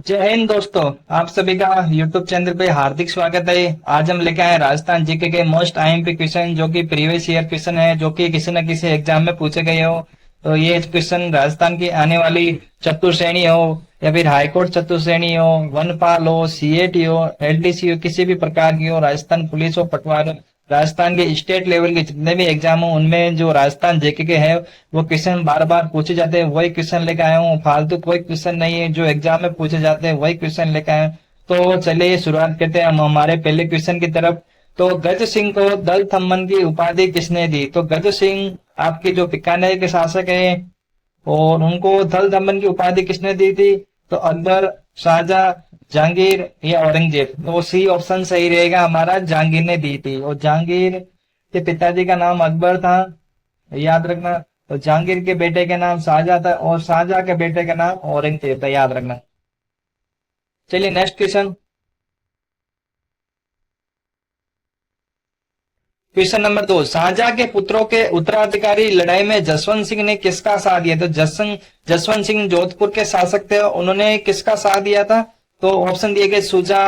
जय हिंद दोस्तों। आप सभी का YouTube चैनल पे हार्दिक स्वागत है। आज हम लेके आए राजस्थान जीके के मोस्ट आईएमपी क्वेश्चन, जो कि प्रीवियस ईयर क्वेश्चन है, जो कि किसी न किसी एग्जाम में पूछे गए हो। तो ये क्वेश्चन राजस्थान की आने वाली चतुर्श्रेणी हो या फिर हाईकोर्ट चतुर्श्रेणी हो, वनपाल हो, सीएटी हो, एलडीसी हो, किसी भी प्रकार की हो, राजस्थान पुलिस हो, पटवार, राजस्थान के स्टेट लेवल के जितने भी एग्जाम हो, उनमें जो राजस्थान जेके के हैं वो क्वेश्चन बार बार पूछे जाते हैं। वही क्वेश्चन लेके आया हूँ, फालतू कोई क्वेश्चन नहीं है। जो एग्जाम में पूछे जाते हैं वही क्वेश्चन लेके आए हैं। तो चलिए शुरुआत करते हैं हम हमारे पहले क्वेश्चन की तरफ। तो गज सिंह को दल थम्मन की उपाधि किसने दी? तो गज सिंह आपके जो बीकानेर के शासक हैं, और उनको दल दमन की उपाधि किसने दी थी? तो अकबर, शाहजहां, जहांगीर या औरंगजेब? तो सी ऑप्शन सही रहेगा हमारा, जहांगीर ने दी थी। और जहांगीर के पिताजी का नाम अकबर था, याद रखना। तो जहांगीर के बेटे का नाम शाहजहां था और शाहजहां के बेटे का नाम औरंगजेब था, याद रखना। चलिए next question. Question number 2, Shahjahan के पुत्रों के उत्तराधिकारी लड़ाई में जसवंत सिंह ने किसका साथ दिया? तो जसवंत सिंह जोधपुर के शासक थे, उन्होंने किसका साथ दिया था? तो ऑप्शन दिए गए शुजा,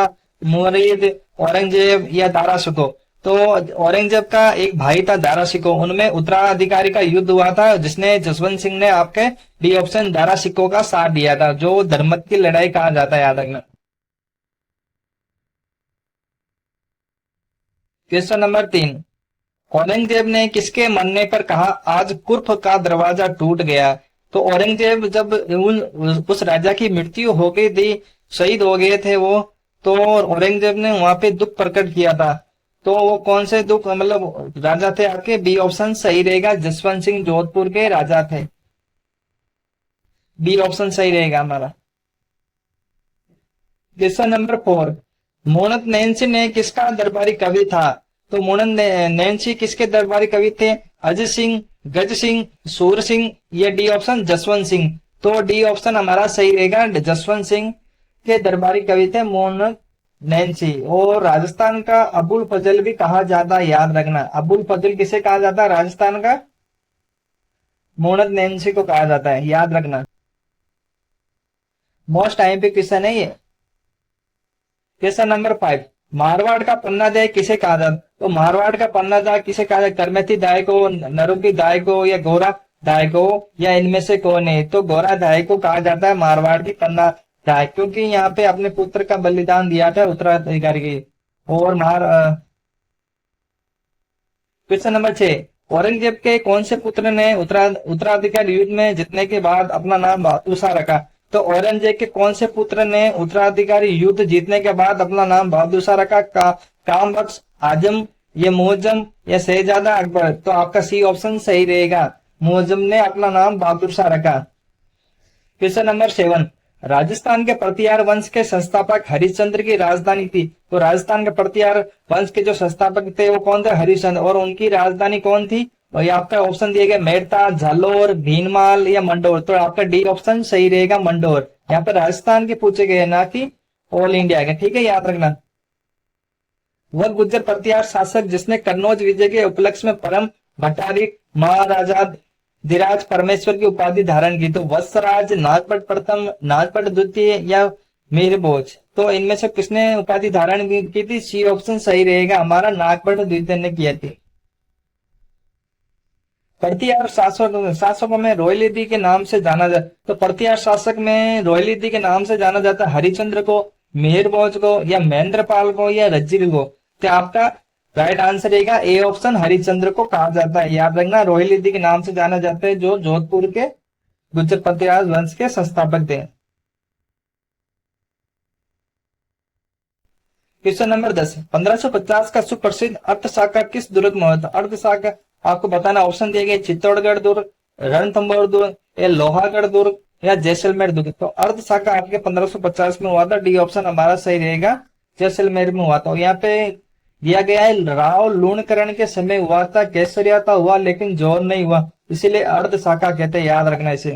मुरीद, औरंगजेब या दारा शिकोह। तो औरंगजेब का एक भाई था दारा शिकोह, उनमें उत्तराधिकारी का युद्ध हुआ था, जिसने जसवंत सिंह ने आपके डी ऑप्शन दारा शिकोह का साथ दिया था, जो धर्मत की लड़ाई कहा जाता है, याद रखना। क्वेश्चन नंबर 3, औरंगजेब ने किसके मरने पर कहा आज कुर्फ का दरवाजा टूट गया? तो औरंगजेब जब उस राजा की मृत्यु हो गई थी, शहीद हो गए थे वो, तो औरंगजेब ने वहां पे दुख प्रकट किया था। तो वो कौन से दुख, मतलब राजा थे आपके? बी ऑप्शन सही रहेगा, जसवंत सिंह जोधपुर के राजा थे। बी ऑप्शन सही रहेगा हमारा। क्वेश्चन नंबर 4, मोहम्मद नैन्सी ने किसका दरबारी कवि था? तो मोहम्मद नैन्सी किसके दरबारी कवि थे? अजय सिंह, गज सिंह, सूर सिंह या डी ऑप्शन जसवंत सिंह? तो डी ऑप्शन हमारा सही रहेगा, जसवंत सिंह के दरबारी कवि थे मोहम्मद नैन्सी। और राजस्थान का अबुल फजल भी कहा जाता है, याद रखना। अबुल फजल किसे कहा जाता है राजस्थान का? मोहम्मद नैन्सी को कहा जाता है, याद रखना। मोस्ट आईएमपी क्वेश्चन है ये। क्वेश्चन नंबर 5, मारवाड़ का पन्नादाय किसे कहा जाता? तो मारवाड़ का पन्नादाय किसे कहा जाता? करमेती दाय को, नरुकी दाय को या गोरा दाय को, या इनमें से कौन है? तो गोरा दाय को कहा जाता है मारवाड़ की पन्ना दाय, क्योंकि यहाँ पे अपने पुत्र का बलिदान दिया था उत्तराधिकारी की। और क्वेश्चन नंबर 6, औरंगजेब के कौन से पुत्र ने उत्तराधिकारी युद्ध में जीतने के बाद अपना नाम बहादुर रखा? तो औरंगजेब के कौन से पुत्र ने उत्तराधिकारी युद्ध जीतने के बाद अपना नाम बहादुर शाह रखा? कामबख्श, आजम, ये मुअज्जम या शहजादा अकबर? तो आपका सी ऑप्शन सही रहेगा, मुअज्जम ने अपना नाम बहादुर शाह रखा। क्वेश्चन नंबर 7, राजस्थान के प्रतिहार वंश के संस्थापक हरिश्चंद्र की राजधानी थी? तो राजस्थान के प्रतिहार वंश के जो संस्थापक थे वो कौन थे? हरिश्चंद्र। और उनकी राजधानी कौन थी? और ये आपका ऑप्शन दिए गए मेड़ता, जालोर, भीनमाल या मंडोर? तो आपका डी ऑप्शन सही रहेगा, मंडोर। यहाँ पर राजस्थान के पूछे गए, ना कि ऑल इंडिया के, ठीक है, याद रखना। वह गुर्जर प्रतिहार शासक जिसने कन्नौज विजय के उपलक्ष्य में परम भट्टारिक, महाराजा धीराज परमेश्वर की उपाधि धारण की? तो वत्सराज, नागपट प्रथम, नागपट द्वितीय या मीरभोज? तो इनमें से किसने उपाधि धारण की थी? सी ऑप्शन सही रहेगा हमारा, नागपट द्वितीय ने किया थी। प्रतिहार शासकों में रोयलिदी के नाम से जाना जाता, तो प्रतिहार शासक में रोयलिदी के नाम से जाना जाता हरिचंद्र को, मेहरभोज को या महेंद्रपाल को या रज्जिल को? तो आपका राइट आंसर रहेगा ए ऑप्शन, हरिचंद्र को कहा जाता है, याद रखना। रोहिलिदी के नाम से जाना जाता है, जो जोधपुर के गुर्जर प्रतिहार वंश के संस्थापक थे। क्वेश्चन नंबर 10, 1550 का सुप्रसिद्ध अर्थशाखा किस दुर्ग में हुआ था? अर्थशाखा आपको बताना, ऑप्शन दिए गए चित्तौड़गढ़ दुर्ग, रणथंभौर दुर्ग या लोहागढ़ दुर्ग या जैसलमेर दुर्ग? तो अर्थशाखा आपके 1550 में हुआ था, डी ऑप्शन हमारा सही रहेगा, जैसलमेर में हुआ था। यहाँ पे दिया गया है राव लूणकरण के समय हुआ था, केसरिया था हुआ लेकिन जोर नहीं हुआ, इसीलिए अर्ध शाखा कहते हैं, याद रखना इसे।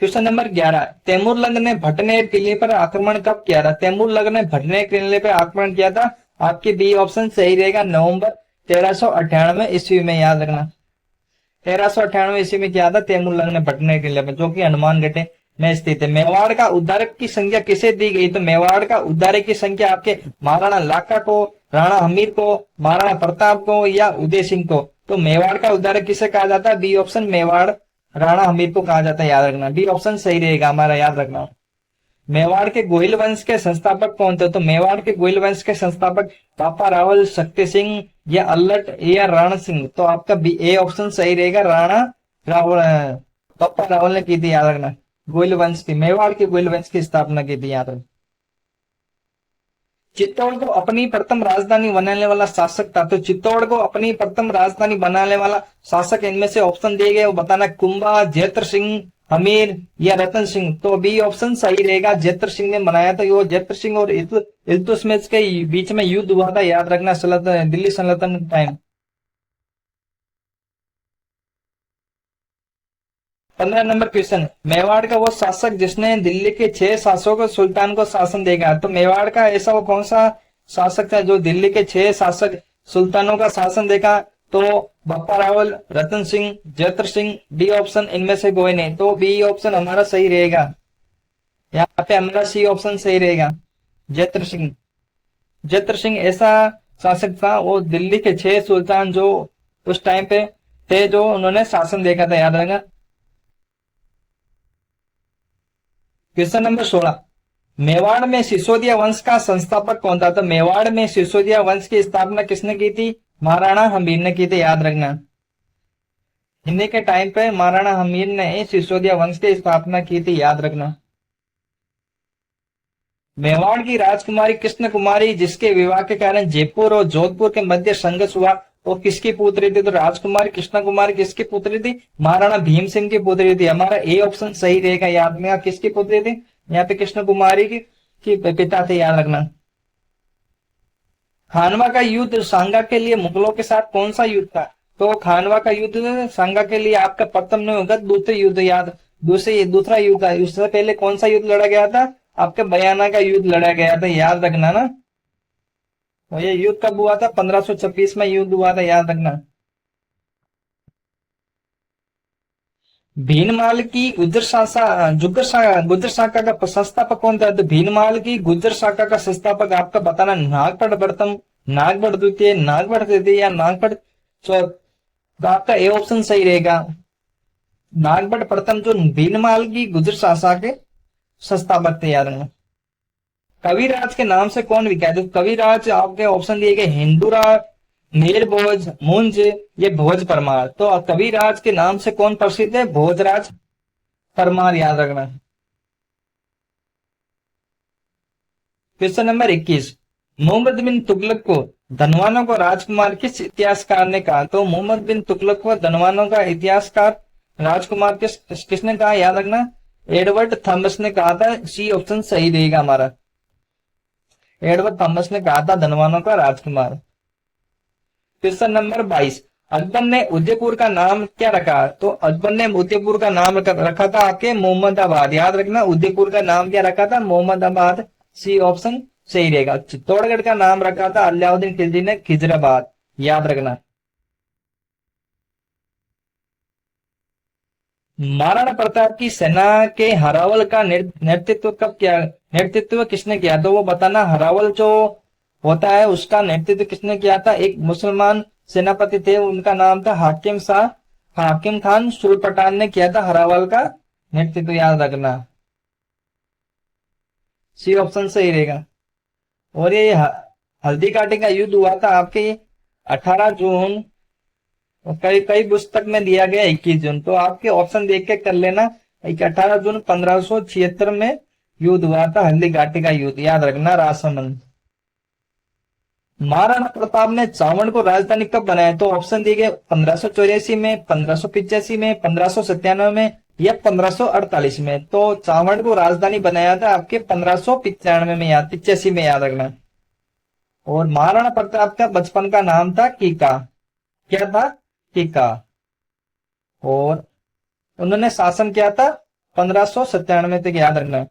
क्वेश्चन नंबर 11, तैमूरलंग ने भटनेर किले पर आक्रमण कब किया था? तैमूरलंग ने भटनेर किले पर आक्रमण किया था, आपकी बी ऑप्शन सही रहेगा, नवंबर 1398 ईस्वी में, याद रखना। 1398 ईस्वी में किया था तैमूरलंग ने भटनेर किले पर, जो कि हनुमानगढ़ है। में स्थित है। मेवाड़ का उद्धारक की संख्या किसे दी गई? तो मेवाड़ का उद्धारक की संख्या आपके महाराणा लाखा को, राणा हमीर को, महाराणा प्रताप को या उदय सिंह को। तो मेवाड़ का उद्धारक किसे कहा जाता है? बी ऑप्शन, मेवाड़ राणा हमीर को कहा जाता है, याद रखना। बी ऑप्शन सही रहेगा हमारा, याद रखना। मेवाड़ के गोहिल वंश के संस्थापक कौन थे? तो मेवाड़ के गोहिल वंश के संस्थापक पापा रावल, शक्ति सिंह या अल्लट या राणा सिंह। तो आपका बी ए ऑप्शन सही रहेगा, राणा रावल, पापा रावल ने की थी, याद रखना। गोहिल वंश की, मेवाड़ के गोहिल वंश की स्थापना की थी, याद रखना। चित्तौड़ को अपनी प्रथम राजधानी बनाने वाला शासक था। तो चित्तौड़ को अपनी प्रथम राजधानी बनाने वाला शासक इनमें से ऑप्शन दिए गए वो बताना, कुंभा, जैत्र सिंह, हमीर या रतन सिंह। तो बी ऑप्शन सही रहेगा, जैत्र सिंह ने बनाया था। वो जैत्र सिंह और इल्तुतमिश के बीच में युद्ध हुआ था, याद रखना, दिल्ली सल्तनत टाइम। 15 नंबर क्वेश्चन, मेवाड़ का वो शासक जिसने दिल्ली के 6 शासकों सुल्तान को शासन देगा। तो मेवाड़ का ऐसा वो कौन सा शासक था जो दिल्ली के 6 शासक सुल्तानों का शासन देगा? तो बप्पा रावल, रतन सिंह, जैत्र सिंह, डी ऑप्शन इनमें से कोई नहीं। तो बी ऑप्शन हमारा सही रहेगा, यहाँ पे हमारा सी ऑप्शन सही रहेगा, जैत्र सिंह। जैत्र सिंह ऐसा शासक था, वो दिल्ली के 6 सुल्तान जो उस टाइम पे थे, जो उन्होंने शासन देखा था, याद रखना। क्वेश्चन नंबर 16, मेवाड़ में सिसोदिया वंश का संस्थापक कौन था? तो मेवाड़ में सिसोदिया वंश की स्थापना किसने की थी? महाराणा हमीर ने की थी, याद रखना। हिंदी के टाइम पे महाराणा हमीर ने सिसोदिया वंश की स्थापना की थी, याद रखना। मेवाड़ की राजकुमारी कृष्ण कुमारी, जिसके विवाह के कारण जयपुर और जोधपुर के मध्य संघर्ष हुआ, वो किसकी पुत्री थी? तो राजकुमारी कृष्ण कुमारी किसकी पुत्री थी? महाराणा भीम सिंह की पुत्री थी। हमारा ए ऑप्शन सही रहेगा, याद में। किसकी पुत्री थी? यहाँ पे कृष्ण कुमारी की पिता थे, याद रखना। खानवा का युद्ध सांगा के लिए मुगलों के साथ कौन सा युद्ध था? तो खानवा का युद्ध सांगा के लिए आपका प्रथम नहीं होगा, दूसरे युद्ध, याद, दूसरा युद्ध था। उससे पहले कौन सा युद्ध लड़ा गया था? आपके बयाना का युद्ध लड़ा गया था, याद रखना ना। और ये युद्ध कब हुआ था? 1526 में युद्ध हुआ था, याद रखना। भीनमाल की गुर्जर शाखा का संस्थापक कौन था? तो भीनमाल की गुर्जर शाखा का संस्थापक आपका बताना, नागपट प्रथम, नागपट द्वितीय, नागपट तृतीय या नागपट चौथ। तो आपका ए ऑप्शन सही रहेगा, नागपट प्रथम, जो भीनमाल की गुर्जर शाखा के संस्थापक थे, याद रखना। कविराज के नाम से कौन विख्यात है? कविराज आपके ऑप्शन दिए गए, हिंदूराज, मीर भोज, मुंज, ये भोज परमार। तो कविराज के नाम से कौन प्रसिद्ध है? भोजराज परमार, याद रखना। क्वेश्चन नंबर 21, मोहम्मद बिन तुगलक को धनवानों को राजकुमार किस इतिहासकार ने कहा? तो मोहम्मद बिन तुगलक को धनवानों का इतिहासकार राजकुमार किसने कहा? याद रखना, एडवर्ड थॉमस ने कहा था। सी ऑप्शन सही रहेगा हमारा, एडवर्ड थॉमस ने कहा था धनवानों का राजकुमार। क्वेश्चन नंबर 22, अकबर ने उदयपुर का नाम क्या रखा? तो अकबर ने उदयपुर का नाम रखा था आपके मोहम्मदाबाद, याद रखना। उदयपुर का नाम क्या रखा था? मोहम्मदाबाद, सी ऑप्शन सही रहेगा। चित्तौड़गढ़ का नाम रखा था अलाउद्दीन खिलजी ने खिजराबाद, याद रखना। महाराणा प्रताप की सेना के हरावल का नेतृत्व किसने किया? तो वो बताना, हरावल जो होता है उसका नेतृत्व किसने किया था? एक मुसलमान सेनापति थे, उनका नाम था हाकिम खान सुरपठान ने किया था हरावल का नेतृत्व, याद रखना। सी ऑप्शन सही रहेगा। और ये हल्दी घाटी का युद्ध हुआ था आपके 18 जून, कई कई पुस्तक में दिया गया 21 जून। तो आपके ऑप्शन देख के कर लेना। 18 जून 1576 में युद्ध हुआ था, हल्दी घाटी का युद्ध, याद रखना, राजसमंद। महाराणा प्रताप ने चावड़ को राजधानी कब बनाया? तो ऑप्शन दिए गए 1584 में, 1585 में, 1597 में या 1548 में। तो चावड़ को राजधानी बनाया था आपके 1595 में, याद, 85 में, याद रखना। और महाराणा प्रताप का बचपन का नाम था कीका, क्या था? कीका। और उन्होंने शासन किया था 1597 तक, याद रखना।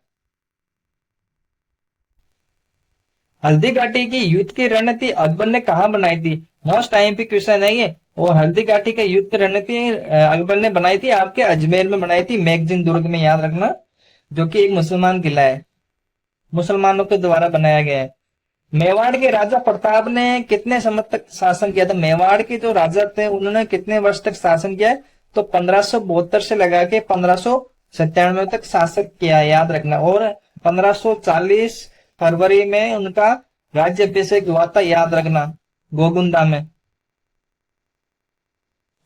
हल्दी घाटी की युद्ध की रणनीति अकबर ने कहां बनाई थी? मोस्ट आईएमपी क्वेश्चन है ये। और हल्दी घाटी की युद्ध की रणनीति अकबर ने बनाई थी आपके अजमेर में बनाई थी, मैगजीन दुर्ग में, याद रखना। जो कि एक मुसलमान किला है, मुसलमानों के द्वारा बनाया गया है। मेवाड़ के राजा प्रताप ने कितने समय तक शासन किया था? मेवाड़ के जो राजा थे उन्होंने कितने वर्ष तक शासन किया है? तो 1572 से लगा के 1597 तक शासन किया है, याद रखना। और 1540 फरवरी में उनका राज्याभिषेक हुआ था, याद रखना, गोगुंदा में।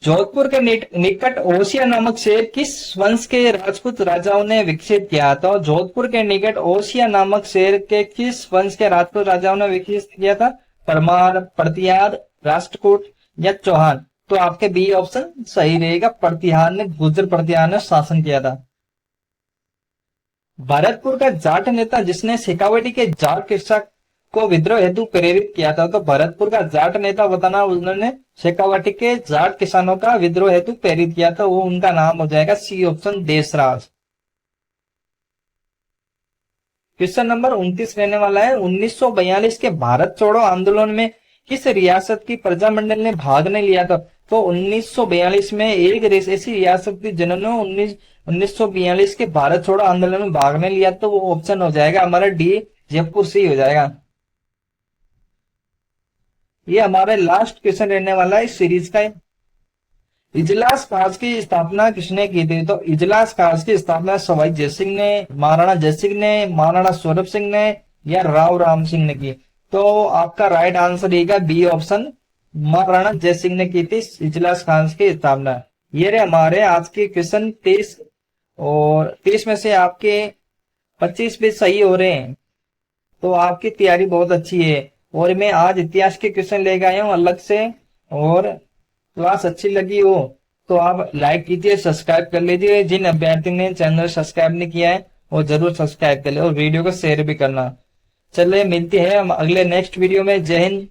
जोधपुर के निकट ओसिया नामक शहर किस वंश के राजपूत राजाओं ने विकसित किया था? जोधपुर के निकट ओसिया नामक शहर के किस वंश के राजपूत राजाओं ने विकसित किया था? परमार, प्रतिहार, राष्ट्रकूट या चौहान? तो आपके बी ऑप्शन सही रहेगा, प्रतिहार ने, गुर्जर प्रतिहार ने शासन किया था। भरतपुर का जाट नेता जिसने शेखावटी के जाट किस्सा को विद्रोह हेतु प्रेरित किया था, तो भरतपुर का जाट नेता बताना, उन्होंने शेखावटी के जाट किसानों का विद्रोह हेतु प्रेरित किया था, वो उनका नाम हो जाएगा C option, Deshraj. Question number 29 रहने वाला है, 1942 के भारत छोड़ो आंदोलन में किस रियासत की प्रजामंडल ने भाग नहीं लिया था? तो 1942 में एक ऐसी रियासत थी जिन्होंने 1942 के भारत छोड़ो आंदोलन में भाग नहीं लिया, तो वो ऑप्शन हो जाएगा हमारा डी, जयपुर से हो जाएगा। ये हमारा लास्ट क्वेश्चन रहने वाला है इस सीरीज का। इजलास खास की स्थापना किसने की थी? तो इजलास खास की स्थापना सवाई जयसिंह ने, महाराणा जयसिंह ने, महाराणा स्वरूप सिंह ने या राव राम सिंह ने की? तो आपका राइट आंसर रहेगा बी ऑप्शन, महाराणा जयसिंह ने की थी इजलास खास की स्थापना। ये रहे हमारे आज के क्वेश्चन 30, और 30 में से आपके 25 भी सही हो रहे हैं, तो आपकी तैयारी बहुत अच्छी है। और मैं आज इतिहास के क्वेश्चन लेके आया हूं अलग से, और क्लास अच्छी लगी हो तो आप लाइक कीजिए, सब्सक्राइब कर लीजिए। जिन अभ्यर्थी ने चैनल सब्सक्राइब नहीं किया है वो जरूर सब्सक्राइब कर ले, और वीडियो को शेयर भी करना। चलिए मिलते हैं हम अगले नेक्स्ट वीडियो में। जय हिंद।